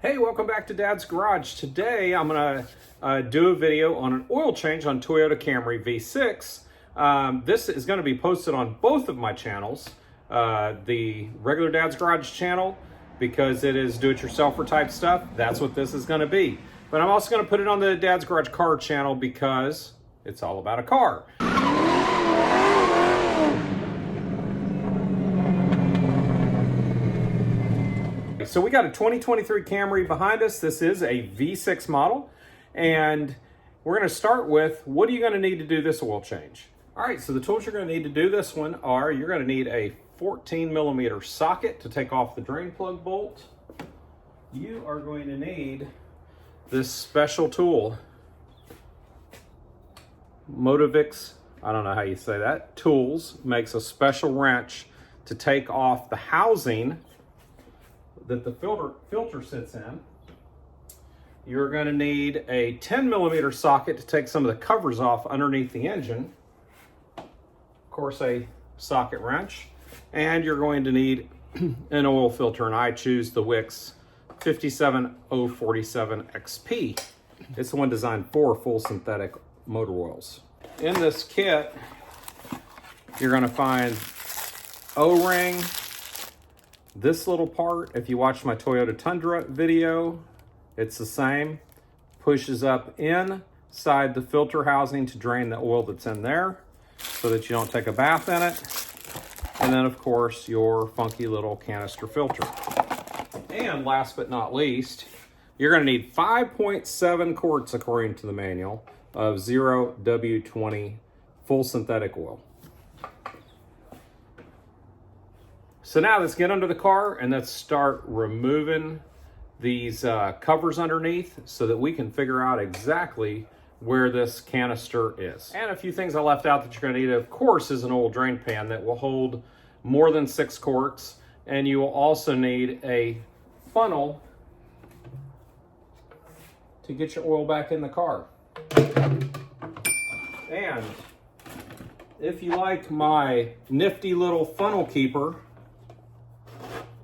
Hey, welcome back to Dad's Garage. Today I'm going to do a video on an oil change on Toyota Camry V6. This is going to be posted on both of my channels. The regular Dad's Garage channel, because it is do-it-yourselfer type stuff. That's what this is going to be. But I'm also going to put it on the Dad's Garage car channel because it's all about a car. So we got a 2023 Camry behind us. This is a V6 model, and we're going to start with, what are you going to need to do this oil change? All right, so the tools you're going to need to do this one are, you're going to need a 14 millimeter socket to take off the drain plug bolt. You are going to need this special tool, Motovix, I don't know how you say that, Tools makes a special wrench to take off the housing that the filter sits in. You're going to need a 10 millimeter socket to take some of the covers off underneath the engine. Of course, a socket wrench. And you're going to need an oil filter, and I choose the Wix 57047 XP. It's the one designed for full synthetic motor oils. In this kit, you're going to find O-ring. This little part, if you watch my Toyota Tundra video, it's the same. Pushes up inside the filter housing to drain the oil that's in there so that you don't take a bath in it. And then, of course, your funky little canister filter. And last but not least, you're going to need 5.7 quarts, according to the manual, of 0W20 full synthetic oil. So now let's get under the car and let's start removing these covers underneath so that we can figure out exactly where this canister is. And a few things I left out that you're going to need, of course, is an oil drain pan that will hold more than 6 quarts. And you will also need a funnel to get your oil back in the car. And if you like my nifty little funnel keeper,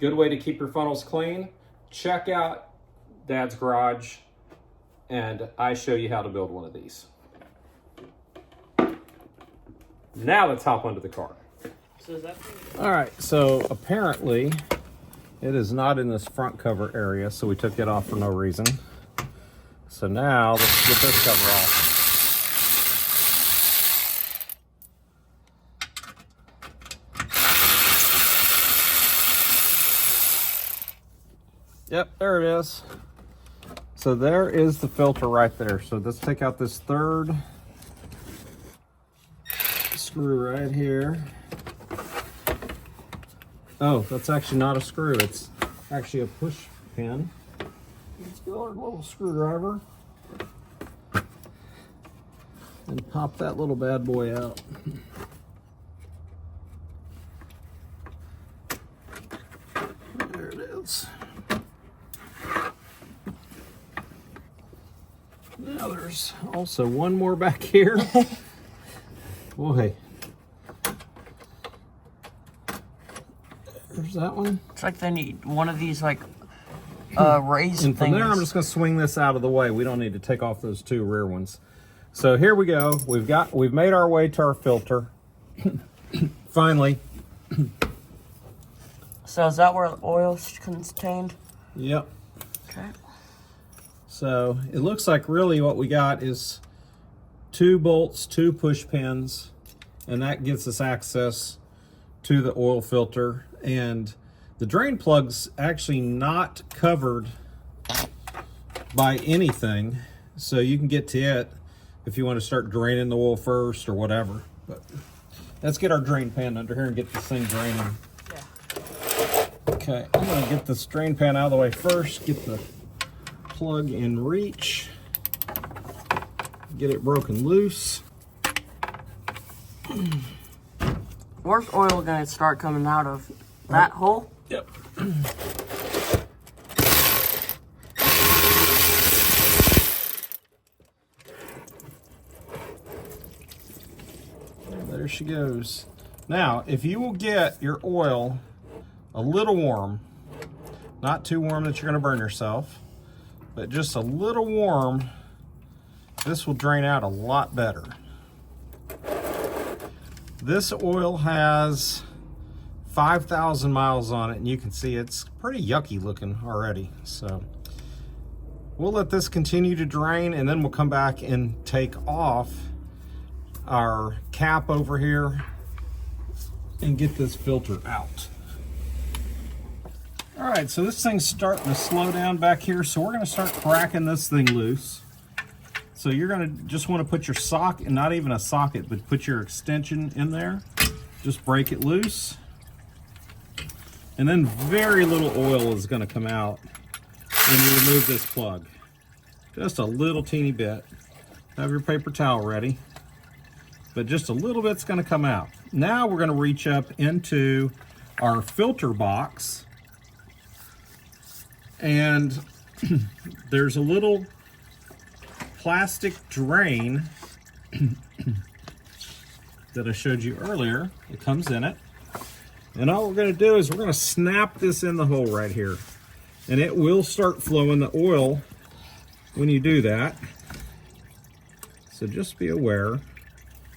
good way to keep your funnels clean, check out Dad's Garage, and I show you how to build one of these. Now let's hop onto the car. All right, so apparently it is not in this front cover area, so we took it off for no reason. So now let's get this cover off. Yep, there it is. So there is the filter right there. So let's take out this third screw right here. Oh, that's actually not a screw. It's actually a push pin. Let's get our little screwdriver and pop that little bad boy out. There it is. Now there's also one more back here. Boy. There's that one. It's like they need one of these like raised and from things. there I'm just going to swing this out of the way. We don't need to take off those two rear ones. So here we go. We've made our way to our filter. Finally. So is that where the oil's contained? Yep. Okay. So it looks like really what we got is 2 bolts, 2 push pins, and that gets us access to the oil filter. And the drain plug's actually not covered by anything, so you can get to it if you want to start draining the oil first or whatever. But let's get our drain pan under here and get this thing draining. Yeah. Okay, I'm going to get this drain pan out of the way first, get the plug in reach, get it broken loose. Where's oil gonna start coming out of? That hole? Yep. There she goes. Now, if you will get your oil a little warm, Not too warm that you're gonna burn yourself, but just a little warm. This will drain out a lot better. This oil has 5,000 miles on it, and you can see it's pretty yucky looking already. So we'll let this continue to drain, and then we'll come back and take off our cap over here and get this filter out. All right, so this thing's starting to slow down back here, so we're gonna start cracking this thing loose. So you're gonna just wanna put your socket, and not even a socket, but put your extension in there. Just break it loose. And then very little oil is gonna come out when you remove this plug. Just a little teeny bit. Have your paper towel ready. But just a little bit's gonna come out. Now we're gonna reach up into our filter box, and there's a little plastic drain that I showed you earlier. It comes in it. And all we're gonna do is we're gonna snap this in the hole right here. And it will start flowing the oil when you do that. So just be aware.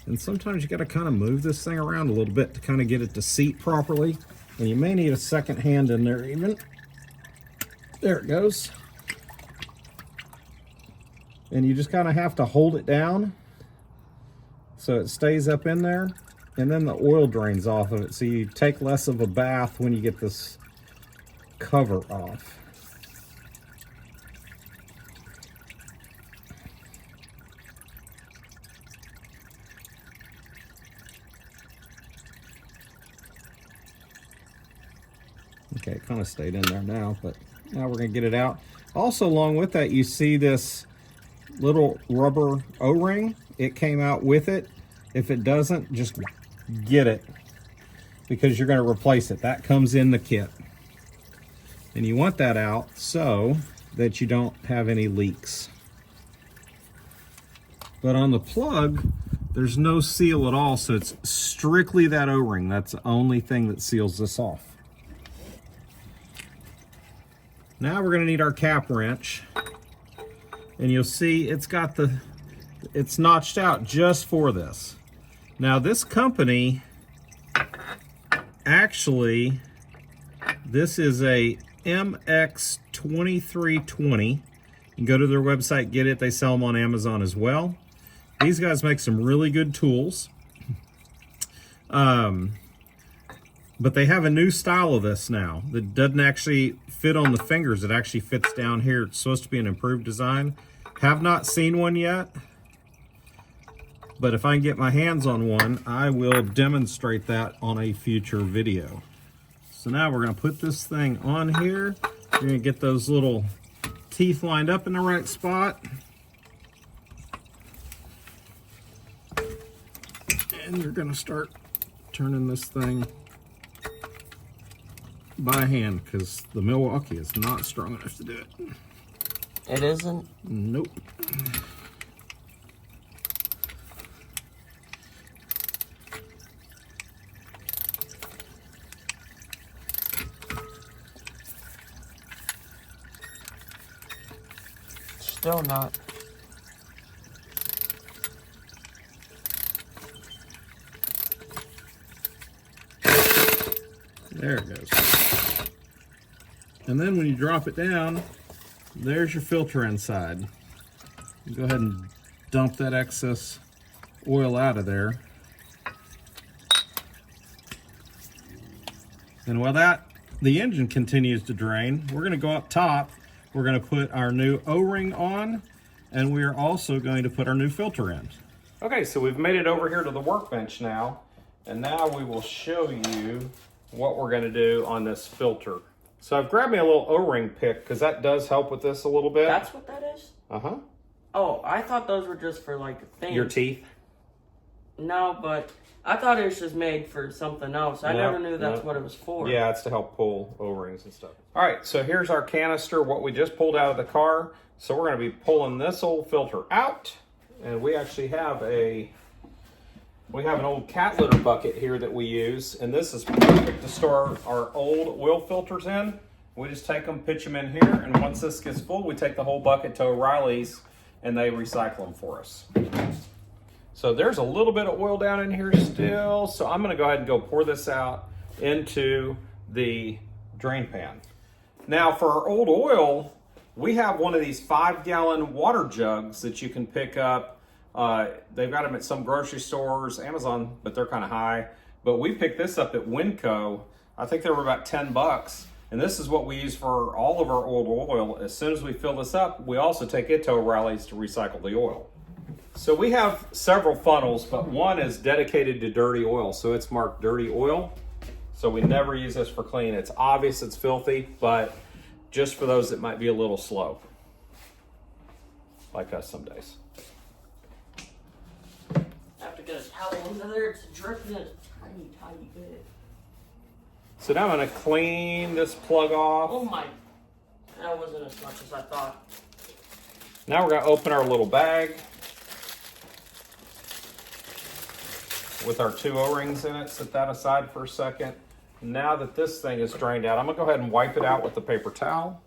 And sometimes you gotta kind of move this thing around a little bit to kind of get it to seat properly. And you may need a second hand in there even. There it goes. And you just kind of have to hold it down so it stays up in there, and then the oil drains off of it, so you take less of a bath when you get this cover off. Okay, it kind of stayed in there now, but now we're gonna get it out. Also, along with that, you see this little rubber O-ring. It came out with it. If it doesn't, just get it, because you're going to replace it. That comes in the kit, and you want that out so that you don't have any leaks. But on the plug, there's no seal at all, so it's strictly that O-ring. That's the only thing that seals this off. Now we're going to need our cap wrench. And you'll see it's notched out just for this. Now this company, actually, this is a MX2320. You can go to their website, get it. They sell them on Amazon as well. These guys make some really good tools. But they have a new style of this now that doesn't actually fit on the fingers. It actually fits down here. It's supposed to be an improved design. Have not seen one yet, but if I can get my hands on one, I will demonstrate that on a future video. So now we're gonna put this thing on here. You're gonna get those little teeth lined up in the right spot. And you're gonna start turning this thing by hand, because the Milwaukee is not strong enough to do it. It isn't? Nope. Still not. There it goes. And then when you drop it down, there's your filter inside. You go ahead and dump that excess oil out of there. And while the engine continues to drain, we're gonna go up top. We're gonna put our new O-ring on, and we are also going to put our new filter in. Okay, so we've made it over here to the workbench now, and now we will show you what we're gonna do on this filter. So I've grabbed me a little O-ring pick, because that does help with this a little bit. That's what that is? Uh-huh. Oh, I thought those were just for like things. Your teeth? No, but I thought it was just made for something else. I never knew that's what it was for. Yeah, it's to help pull O-rings and stuff. All right, so here's our canister, what we just pulled out of the car. So we're gonna be pulling this old filter out, and we actually have an old cat litter bucket here that we use, and this is perfect to store our old oil filters in. We just take them, pitch them in here, and once this gets full, we take the whole bucket to O'Reilly's and they recycle them for us. So there's a little bit of oil down in here still, so I'm gonna go ahead and go pour this out into the drain pan. Now for our old oil, we have one of these 5-gallon water jugs that you can pick up. They've got them at some grocery stores, Amazon, but they're kind of high. But we picked this up at Winco. I think they were about 10 bucks. And this is what we use for all of our old oil. As soon as we fill this up, we also take it to O'Reilly's to recycle the oil. So we have several funnels, but one is dedicated to dirty oil. So it's marked dirty oil. So we never use this for clean. It's obvious it's filthy, but just for those that might be a little slow, like us some days. I have to get a towel under there. It's dripping a tiny, tiny bit. So now I'm going to clean this plug off. Oh my, that wasn't as much as I thought. Now we're going to open our little bag with our 2 O-rings in it. Set that aside for a second. Now that this thing is drained out, I'm going to go ahead and wipe it out with the paper towel.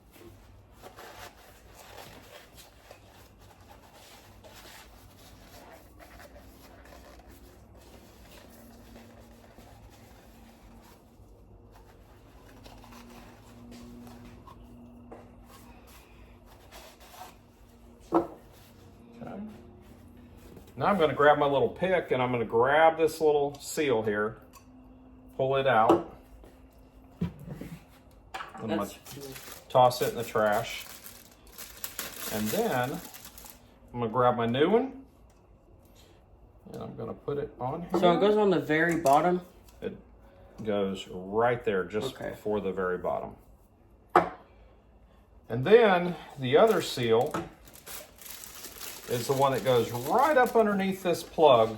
Now I'm going to grab my little pick and I'm going to grab this little seal here, pull it out. I'm going to toss it in the trash. And then I'm going to grab my new one and I'm going to put it on here. So it goes on the very bottom? It goes right there, just before the very bottom. And then the other seal is the one that goes right up underneath this plug.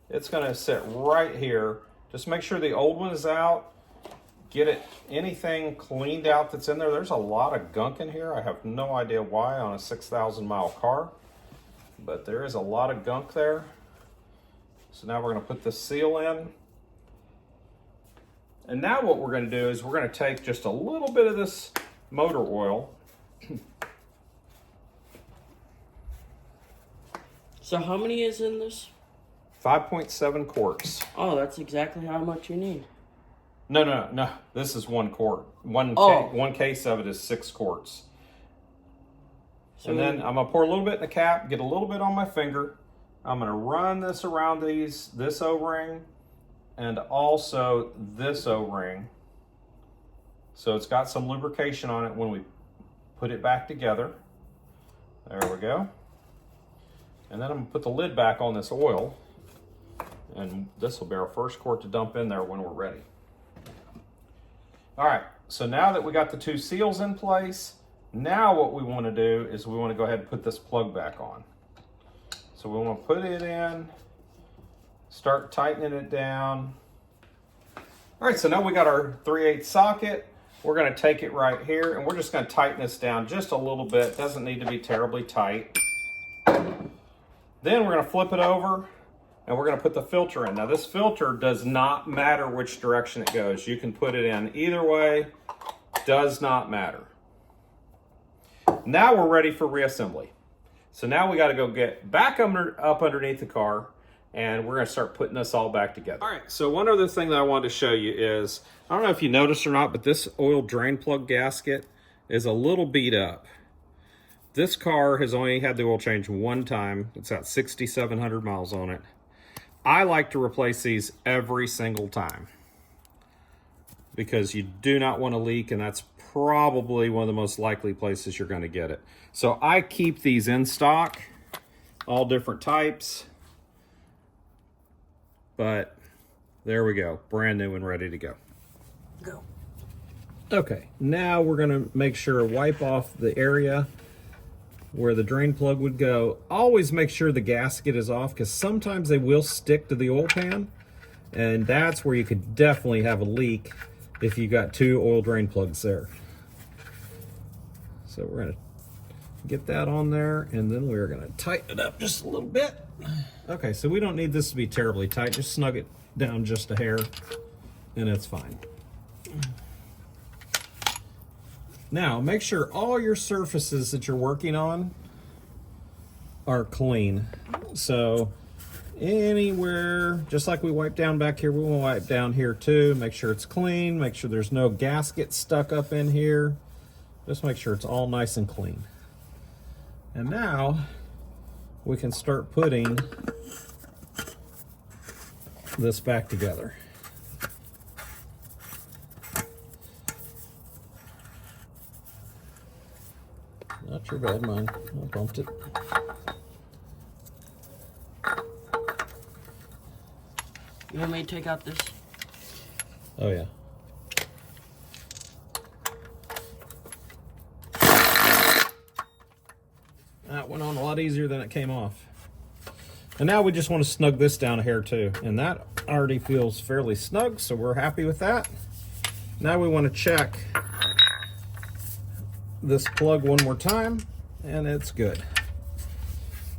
It's going to sit right here. Just make sure the old one is out. Get it, anything cleaned out that's in there. There's a lot of gunk in here. I have no idea why on a 6,000 mile car, but there is a lot of gunk there. So now we're going to put the seal in. And now what we're going to do is we're going to take just a little bit of this motor oil. So how many is in this? 5.7 quarts. Oh, that's exactly how much you need. No. This is 1 quart. One case of it is 6 quarts. So and then I'm gonna pour a little bit in the cap, get a little bit on my finger. I'm gonna run this around this O-ring and also this O-ring. So it's got some lubrication on it when we put it back together. There we go. And then I'm gonna put the lid back on this oil, and this will be our first quart to dump in there when we're ready. All right, so now that we got the 2 seals in place, now what we wanna do is we wanna go ahead and put this plug back on. So we wanna put it in, start tightening it down. All right, so now we got our 3/8 socket. We're gonna take it right here, and we're just gonna tighten this down just a little bit. Doesn't need to be terribly tight. Then we're going to flip it over and we're going to put the filter in. Now this filter does not matter which direction it goes. You can put it in either way, does not matter. Now we're ready for reassembly. So now we got to go get back up underneath the car and we're going to start putting this all back together. All right, so one other thing that I wanted to show you is, I don't know if you noticed or not, but this oil drain plug gasket is a little beat up. This car has only had the oil change 1 time. It's got 6,700 miles on it. I like to replace these every single time because you do not want to leak, and that's probably one of the most likely places you're going to get it. So I keep these in stock, all different types. But there we go, brand new and ready to go. Go. Okay, now we're going to make sure wipe off the area where the drain plug would go. Always make sure the gasket is off because sometimes they will stick to the oil pan, and that's where you could definitely have a leak if you got 2 oil drain plugs there. So we're gonna get that on there, and then we're gonna tighten it up just a little bit. Okay, so we don't need this to be terribly tight. Just snug it down just a hair and it's fine. Now, make sure all your surfaces that you're working on are clean. So anywhere, just like we wipe down back here, we want to wipe down here too. Make sure it's clean. Make sure there's no gaskets stuck up in here. Just make sure it's all nice and clean. And now we can start putting this back together. Not your bad, mine. I bumped it. You want me to take out this? Oh yeah. That went on a lot easier than it came off. And now we just want to snug this down a hair too. And that already feels fairly snug, so we're happy with that. Now we want to check this plug one more time, and it's good.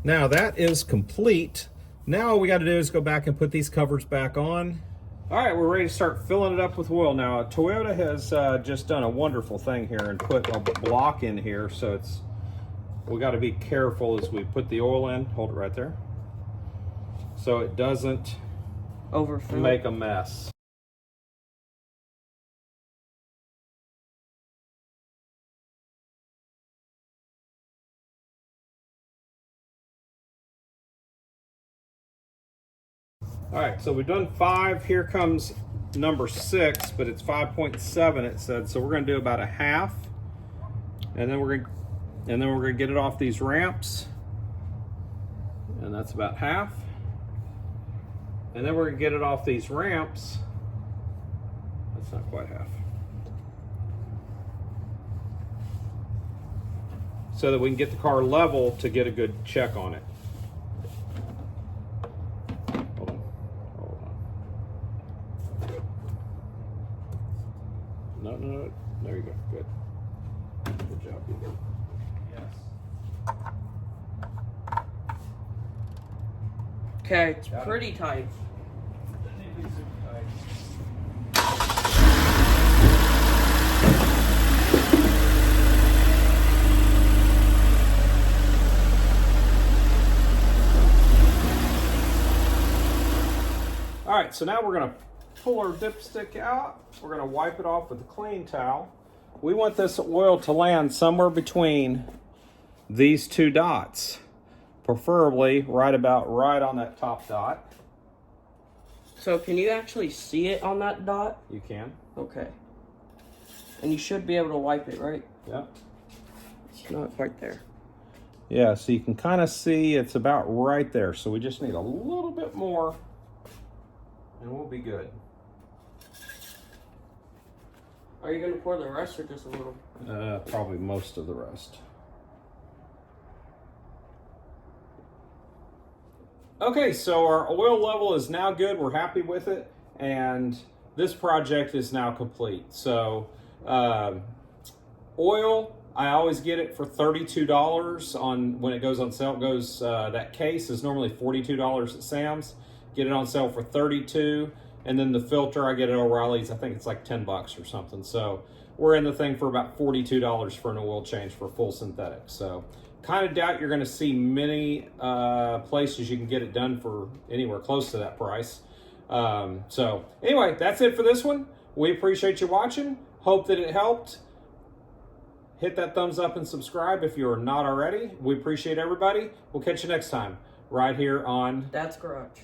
Now that is complete. Now all we got to do is go back and put these covers back on. All right, we're ready to start filling it up with oil. Now, Toyota has just done a wonderful thing here and put a block in here, so we got to be careful as we put the oil in. Hold it right there, so it doesn't overfill, make a mess. All right, so we've done 5. Here comes number 6, but it's 5.7. It said so. We're going to do about a half, and then we're going to get it off these ramps, and that's about half. And then we're going to get it off these ramps. That's not quite half. So that we can get the car level to get a good check on it. No, there you go, good. Good job, you did. Yes. Okay, it's pretty tight. All right, so now we're gonna pull our dipstick out. We're going to wipe it off with a clean towel. We want this oil to land somewhere between these 2 dots, preferably right on that top dot. So can you actually see it on that dot? You can. Okay. And you should be able to wipe it, right? Yeah. It's not quite there. Yeah, so you can kind of see it's about right there. So we just need a little bit more and we'll be good. Are you going to pour the rest or just a little? Probably most of the rest. Okay, so our oil level is now good. We're happy with it. And this project is now complete. So oil, I always get it for $32 on when it goes on sale. It goes, that case is normally $42 at Sam's. Get it on sale for $32. And then the filter, I get at O'Reilly's, I think it's like $10 or something. So we're in the thing for about $42 for an oil change for full synthetic. So kind of doubt you're going to see many places you can get it done for anywhere close to that price. So anyway, that's it for this one. We appreciate you watching. Hope that it helped. Hit that thumbs up and subscribe if you are not already. We appreciate everybody. We'll catch you next time right here on Dad's Garage.